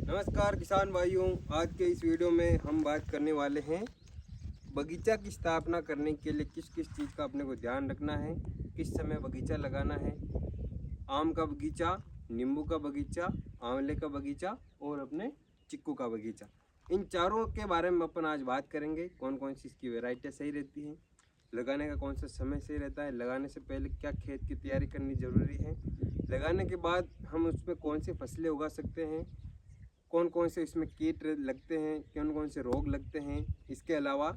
नमस्कार किसान भाइयों, आज के इस वीडियो में हम बात करने वाले हैं बगीचा की स्थापना करने के लिए किस किस चीज़ का अपने को ध्यान रखना है, किस समय बगीचा लगाना है। आम का बगीचा, नींबू का बगीचा, आंवले का बगीचा और अपने चिक्कू का बगीचा, इन चारों के बारे में अपन आज बात करेंगे। कौन कौन सी इसकी वैरायटियाँ सही रहती हैं, लगाने का कौन सा समय सही रहता है, लगाने से पहले क्या खेत की तैयारी करनी ज़रूरी है, लगाने के बाद हम उसमें कौन सी फसलें उगा सकते हैं, कौन कौन से इसमें कीट लगते हैं, कौन कौन से रोग लगते हैं। इसके अलावा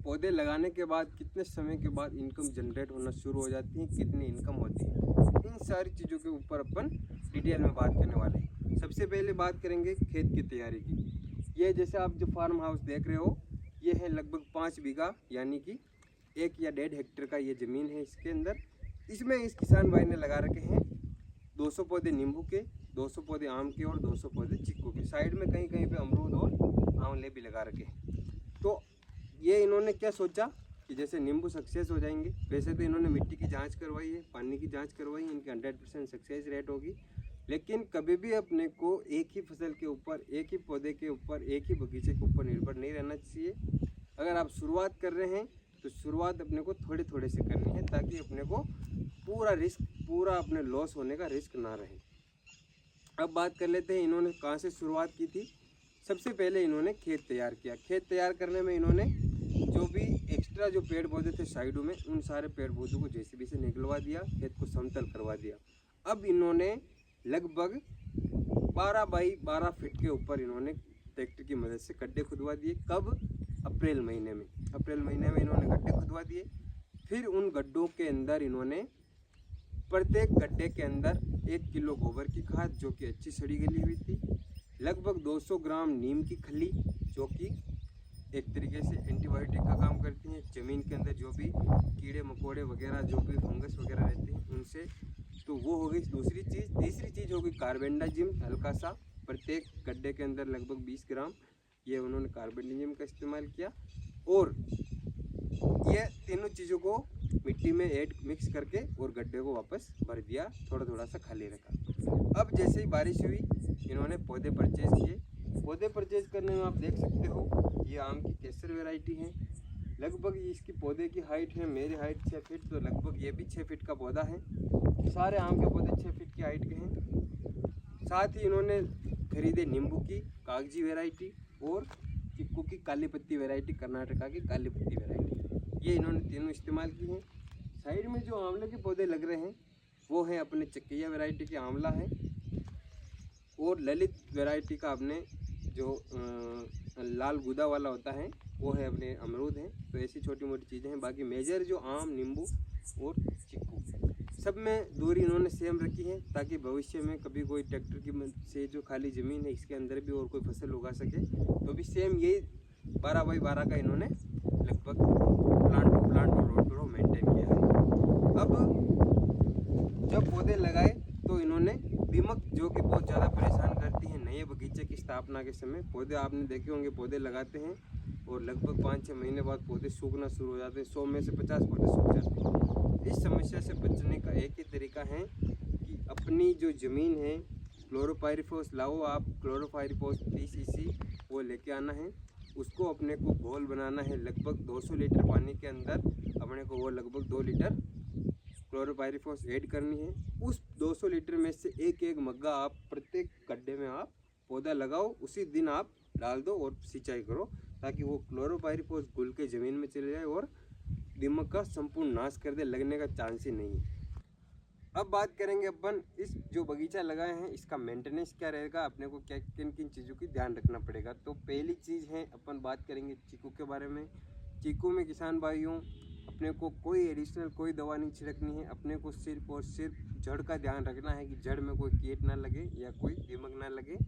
पौधे लगाने के बाद कितने समय के बाद इनकम जनरेट होना शुरू हो जाती है, कितनी इनकम होती है, इन सारी चीज़ों के ऊपर अपन डिटेल में बात करने वाले हैं। सबसे पहले बात करेंगे खेत की तैयारी की। ये जैसे आप जो फार्म हाउस देख रहे हो, ये है लगभग 5 बीघा यानी कि 1 या 1.5 हेक्टेयर का ये ज़मीन है। इसके अंदर इसमें इस किसान भाई ने लगा रखे हैं 200 पौधे नींबू के, 200 पौधे आम के और 200 पौधे चिक्कू के। साइड में कहीं कहीं पे अमरूद और आंवले भी लगा रखे हैं। तो ये इन्होंने क्या सोचा कि जैसे नींबू सक्सेस हो जाएंगे, वैसे तो इन्होंने मिट्टी की जांच करवाई है, पानी की जांच करवाई है, इनकी 100% सक्सेस रेट होगी। लेकिन कभी भी अपने को एक ही फसल के ऊपर, एक ही पौधे के ऊपर, एक ही बगीचे के ऊपर निर्भर नहीं रहना चाहिए। अगर आप शुरुआत कर रहे हैं तो शुरुआत अपने को थोड़े थोड़े से करनी है, ताकि अपने को पूरा अपने लॉस होने का रिस्क ना रहे। अब बात कर लेते हैं इन्होंने कहाँ से शुरुआत की थी। सबसे पहले इन्होंने खेत तैयार किया। खेत तैयार करने में इन्होंने जो भी एक्स्ट्रा जो पेड़ पौधे थे साइडों में, उन सारे पेड़ पौधों को जेसीबी से निकलवा दिया, खेत को समतल करवा दिया। अब इन्होंने लगभग 12 बाई 12 फीट के ऊपर इन्होंने ट्रैक्टर की मदद से गड्ढे खुदवा दिए। कब? अप्रैल महीने में इन्होंने गड्ढे खुदवा दिए। फिर उन गड्ढों के अंदर इन्होंने प्रत्येक गड्ढे के अंदर 1 किलो गोबर की खाद जो कि अच्छी सड़ी गली हुई थी, लगभग 200 ग्राम नीम की खली जो कि एक तरीके से एंटीबायोटिक का काम करती हैं, ज़मीन के अंदर जो भी कीड़े मकोड़े वगैरह जो भी फंगस वगैरह रहते हैं उनसे, तो वो हो गई दूसरी चीज़। तीसरी चीज़ हो गई कार्बेंडाजिम, हल्का सा प्रत्येक गड्ढे के अंदर लगभग 20 ग्राम, ये उन्होंने कार्बेंडाजिम का इस्तेमाल किया। और ये तीनों चीज़ों को मिट्टी में मिक्स करके और गड्ढे को वापस भर दिया, थोड़ा थोड़ा सा खाली रखा। अब जैसे ही बारिश हुई इन्होंने पौधे परचेज किए। पौधे परचेज करने में आप देख सकते हो ये आम की केसर वैरायटी है। लगभग इसकी पौधे की हाइट है, मेरी हाइट 6 फीट, तो लगभग ये भी 6 फीट का पौधा है। सारे आम के पौधे 6 फीट की हाइट के हैं। साथ ही इन्होंने खरीदे नींबू की कागजी वैरायटी और चिक्कू की काली पत्ती वैरायटी, कर्नाटका की काली पत्ती वैरायटी, ये इन्होंने तीनों इस्तेमाल की हैं। साइड में जो आंवले के पौधे लग रहे हैं वो है अपने चक्किया वैरायटी के आंवला है, और ललित वैरायटी का अपने जो लाल गुदा वाला होता है वो है अपने अमरूद हैं। तो ऐसी छोटी मोटी चीज़ें हैं। बाकी मेजर जो आम, नींबू और चिक्कू, सब में दूरी इन्होंने सेम रखी है, ताकि भविष्य में कभी कोई ट्रैक्टर की से जो खाली ज़मीन है इसके अंदर भी और कोई फसल उगा सके, तो भी सेम यही 12 बाई 12 का इन्होंने लगभग प्लांट और रोड टू मेंटेन किया है। अब जब पौधे लगाए तो इन्होंने दीमक जो कि बहुत ज़्यादा परेशान करती हैं नए बगीचे की स्थापना के समय। पौधे आपने देखे होंगे, पौधे लगाते हैं और लगभग 5-6 महीने बाद पौधे सूखना शुरू हो जाते हैं, 100 में से 50 पौधे सूख जाते हैं। इस समस्या से बचने का एक ही तरीका है कि अपनी जो ज़मीन है क्लोरोपाइरीफॉस लाओ आप, क्लोरोपाइरीफॉस 30 cc वो लेके आना है। उसको अपने को घोल बनाना है, लगभग 200 लीटर पानी के अंदर अपने को वो लगभग 2 लीटर क्लोरोपाइरीफॉस ऐड करनी है। उस 200 लीटर में से एक एक मग्गा आप प्रत्येक गड्ढे में आप पौधा लगाओ, उसी दिन आप डाल दो और सिंचाई करो, ताकि वो क्लोरोपाइरीफॉस घुल के ज़मीन में चले जाए और दीमक का संपूर्ण नाश कर दे, लगने का चांस ही नहीं है। अब बात करेंगे अपन इस जो बगीचा लगाए हैं इसका मेंटेनेंस क्या रहेगा, अपने को क्या किन किन चीज़ों की ध्यान रखना पड़ेगा। तो पहली चीज़ है अपन बात करेंगे चीकू के बारे में। चीकू में किसान भाइयों अपने को कोई एडिशनल कोई दवा नहीं छिड़कनी है, अपने को सिर्फ और सिर्फ जड़ का ध्यान रखना है कि जड़ में कोई कीट ना लगे या कोई दीमक ना लगे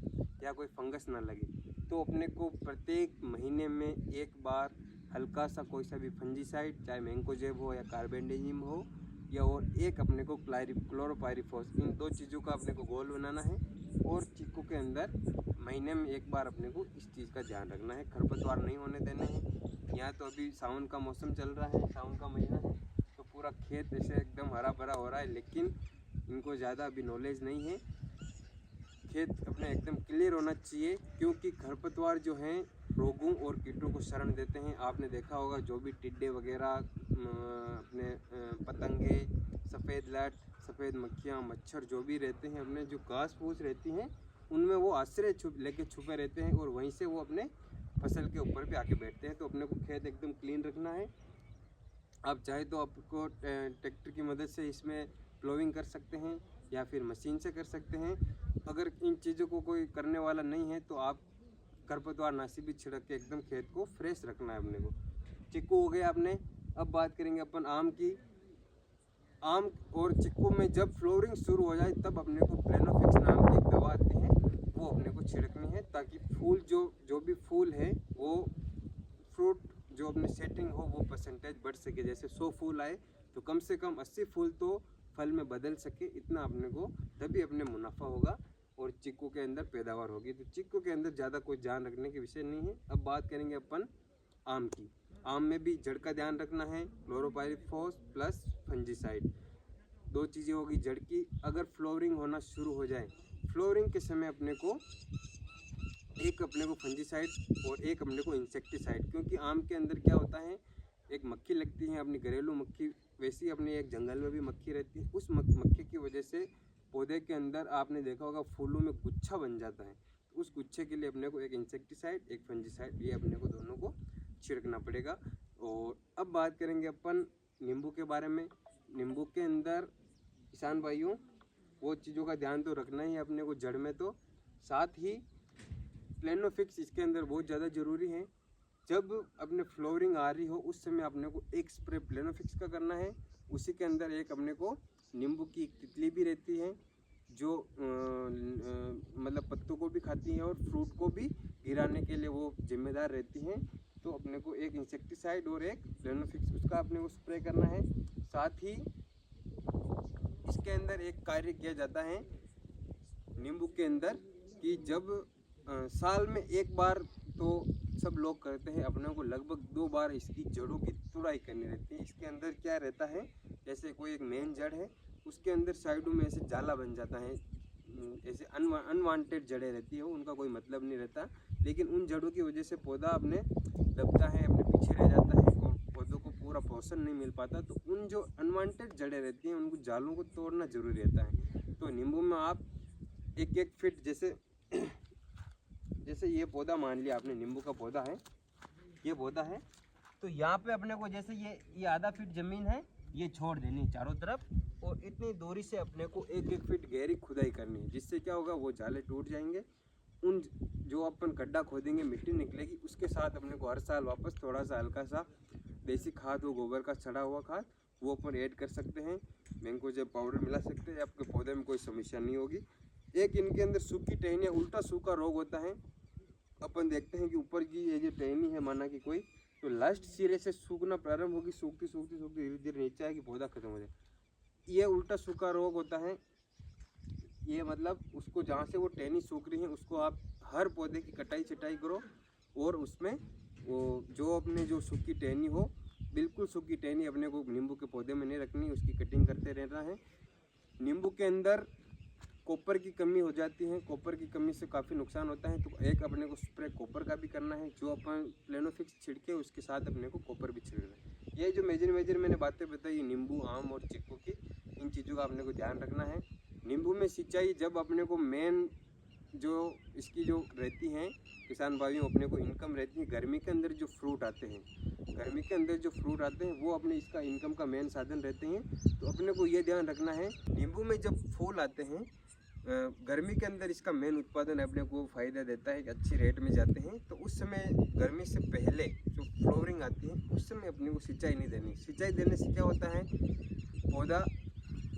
या कोई फंगस ना लगे। तो अपने को प्रत्येक महीने में एक बार हल्का सा कोई सा भी फंजीसाइड, चाहे मैंकोजेब हो या कार्बेंडाजिम हो, या और एक अपने को क्लोरोपाइरीफॉस, इन 2 चीज़ों का अपने को घोल बनाना है। और चीकू के अंदर महीने में एक बार अपने को इस चीज़ का ध्यान रखना है, खरपतवार नहीं होने देने हैं। यहाँ तो अभी सावन का मौसम चल रहा है, सावन का महीना है, तो पूरा खेत ऐसे एकदम हरा भरा हो रहा है, लेकिन इनको ज़्यादा अभी नॉलेज नहीं है। खेत अपने एकदम क्लियर होना चाहिए, क्योंकि खरपतवार जो हैं रोगों और कीटों को शरण देते हैं। आपने देखा होगा जो भी टिड्डे वगैरह अपने पतंगे, सफ़ेद लाट, सफ़ेद मक्खियाँ, मच्छर जो भी रहते हैं अपने जो घास फूस रहती हैं उनमें वो आश्रय लेके छुपे रहते हैं और वहीं से वो अपने फसल के ऊपर भी आके बैठते हैं। तो अपने को खेत एकदम क्लीन रखना है। आप चाहे तो आपको ट्रैक्टर की मदद से इसमें प्लोइंग कर सकते हैं या फिर मशीन से कर सकते हैं। अगर इन चीज़ों को कोई करने वाला नहीं है तो आप खरपतवार नाशी भी छिड़क के एकदम खेत को फ्रेश रखना है अपने को। चिक्कू हो गया आपने। अब बात करेंगे अपन आम की। आम और चिक्कू में जब फ्लोरिंग शुरू हो जाए तब अपने को प्लेनोफिक्स नाम की एक दवा आती है वो अपने को छिड़कनी है, ताकि फूल जो भी फूल है वो फ्रूट जो अपने सेटिंग हो वो परसेंटेज बढ़ सके। जैसे 100 फूल आए तो कम से कम 80 फूल तो फल में बदल सके, इतना अपने को तभी अपने मुनाफा होगा और चिक्कू के अंदर पैदावार होगी। तो चिक्कू के अंदर ज़्यादा कोई ध्यान रखने के विषय नहीं है। अब बात करेंगे अपन आम की। आम में भी जड़ का ध्यान रखना है, क्लोरोपाइरिफॉस प्लस फंजीसाइड, दो चीज़ें होगी जड़ की। अगर फ्लोरिंग होना शुरू हो जाए, फ्लोरिंग के समय अपने को फंजीसाइड और एक अपने को इंसेक्टिसाइड, क्योंकि आम के अंदर क्या होता है एक मक्खी लगती है अपनी घरेलू मक्खी, वैसी अपनी एक जंगल में भी मक्खी रहती है। उस मक्खी की वजह से पौधे के अंदर आपने देखा होगा फूलों में गुच्छा बन जाता है। तो उस गुच्छे के लिए अपने को एक इंसेक्टिसाइड एक फंजीसाइड ये अपने को दोनों को छिड़कना पड़ेगा। और अब बात करेंगे अपन नींबू के बारे में। नींबू के अंदर किसान भाइयों वो चीज़ों का ध्यान तो रखना ही है अपने को जड़ में, तो साथ ही प्लेनोफिक्स इसके अंदर बहुत ज़्यादा ज़रूरी है। जब अपने फ्लोरिंग आ रही हो उस समय अपने को एक स्प्रे प्लेनोफिक्स का करना है। उसी के अंदर एक अपने को नींबू की तितली भी रहती है जो मतलब पत्तों को भी खाती है और फ्रूट को भी गिराने के लिए वो जिम्मेदार रहती हैं। तो अपने को एक इंसेक्टिसाइड और एक प्लेनोफिक्स उसका अपने को स्प्रे करना है। साथ ही इसके अंदर एक कार्य किया जाता है नींबू के अंदर कि जब साल में एक बार तो सब लोग करते हैं, अपने को लगभग 2 बार इसकी जड़ों की तुड़ाई करनी रहती है। इसके अंदर क्या रहता है, जैसे कोई एक मेन जड़ है उसके अंदर साइडों में ऐसे जाला बन जाता है, ऐसे अनवांटेड जड़ें रहती है, उनका कोई मतलब नहीं रहता, लेकिन उन जड़ों की वजह से पौधा अपने दबता है, अपने पीछे रह जाता है और पौधों को पूरा पोषण नहीं मिल पाता। तो उन जो अनवांटेड जड़ें रहती हैं उनको जालों को तोड़ना जरूरी रहता है। तो नींबू में आप 1-1 फीट जैसे ये पौधा मान लिया आपने, नींबू का पौधा है, ये पौधा है, तो यहाँ पे अपने को जैसे ये आधा फीट ज़मीन है ये छोड़ देनी है चारों तरफ, और इतनी दूरी से अपने को 1-1 फीट गहरी खुदाई करनी है। जिससे क्या होगा वो जाले टूट जाएंगे। उन जो अपन गड्ढा खोदेंगे मिट्टी निकलेगी, उसके साथ अपने को हर साल वापस थोड़ा सा हल्का सा देसी खाद हो, गोबर का सड़ा हुआ खाद, वो अपन ऐड कर सकते हैं। मैंगोजेब पाउडर मिला सकते हैं, आपके पौधे में कोई समस्या नहीं होगी। एक इनके अंदर सूखी टहनियाँ, उल्टा सूखा रोग होता है। अपन देखते हैं कि ऊपर की ये जो टहनी है माना कि कोई, तो लास्ट सिरे से सूखना प्रारंभ होगी, सूखती सूखती सूखती धीरे धीरे नीचे आएगी, पौधा खत्म हो जाए। ये उल्टा सूखा रोग होता है। ये मतलब उसको जहाँ से वो टहनी सूख रही है उसको आप हर पौधे की कटाई छटाई करो, और उसमें वो जो अपने जो सूखी टहनी हो, बिल्कुल सूखी टहनी अपने को नींबू के पौधे में नहीं रखनी, उसकी कटिंग करते रहना है। नींबू के अंदर कॉपर की कमी हो जाती है, कॉपर की कमी से काफ़ी नुकसान होता है, तो एक अपने को स्प्रे कॉपर का भी करना है। जो अपन प्लेनोफिक्स छिड़के उसके साथ अपने को कॉपर भी छिड़कना है। ये जो मेजर मैंने बातें बताई नींबू, आम और चिक्कू की, इन चीज़ों का अपने को ध्यान रखना है। नींबू में सिंचाई जब अपने को मेन जो इसकी जो रहती हैं किसान भाइयों, अपने को इनकम रहती है गर्मी के अंदर जो फ्रूट आते हैं, गर्मी के अंदर जो फ्रूट आते हैं वो अपने इसका इनकम का मेन साधन रहते हैं। तो अपने को ये ध्यान रखना है नींबू में जब फूल आते हैं गर्मी के अंदर इसका मेन उत्पादन अपने को फ़ायदा देता है कि अच्छी रेट में जाते हैं। तो उस समय गर्मी से पहले जो फ्लोरिंग आती है उस समय अपने को सिंचाई नहीं देनी। सिंचाई देने से क्या होता है, पौधा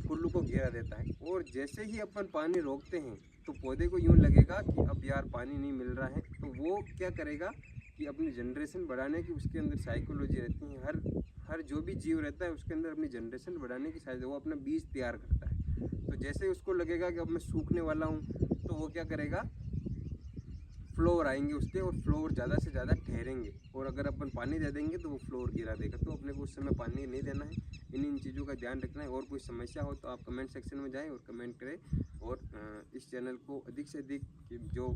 कुल्लू को घेरा देता है, और जैसे ही अपन पानी रोकते हैं तो पौधे को यूँ लगेगा कि अब यार पानी नहीं मिल रहा है। तो वो क्या करेगा कि अपनी जनरेशन बढ़ाने की उसके अंदर साइकोलॉजी रहती है, हर जो भी जीव रहता है उसके अंदर अपनी जनरेशन बढ़ाने की शायद वो अपना बीज तैयार करता है। तो जैसे उसको लगेगा कि अब मैं सूखने वाला हूँ तो वो क्या करेगा, फ्लोवर आएंगे उसके, और फ्लोवर ज़्यादा से ज़्यादा ठहरेंगे। और अगर अपन पानी दे देंगे तो वो फ्लोवर गिरा देगा, तो अपने को उस समय पानी नहीं देना है। इन चीज़ों का ध्यान रखना है। और कोई समस्या हो तो आप कमेंट सेक्शन में जाएं और कमेंट करें। और इस चैनल को अधिक से अधिक जो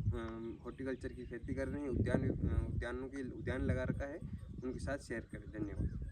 हॉर्टिकल्चर की खेती कर रहे हैं, उद्यान लगा रखा है, उनके साथ शेयर करें। धन्यवाद।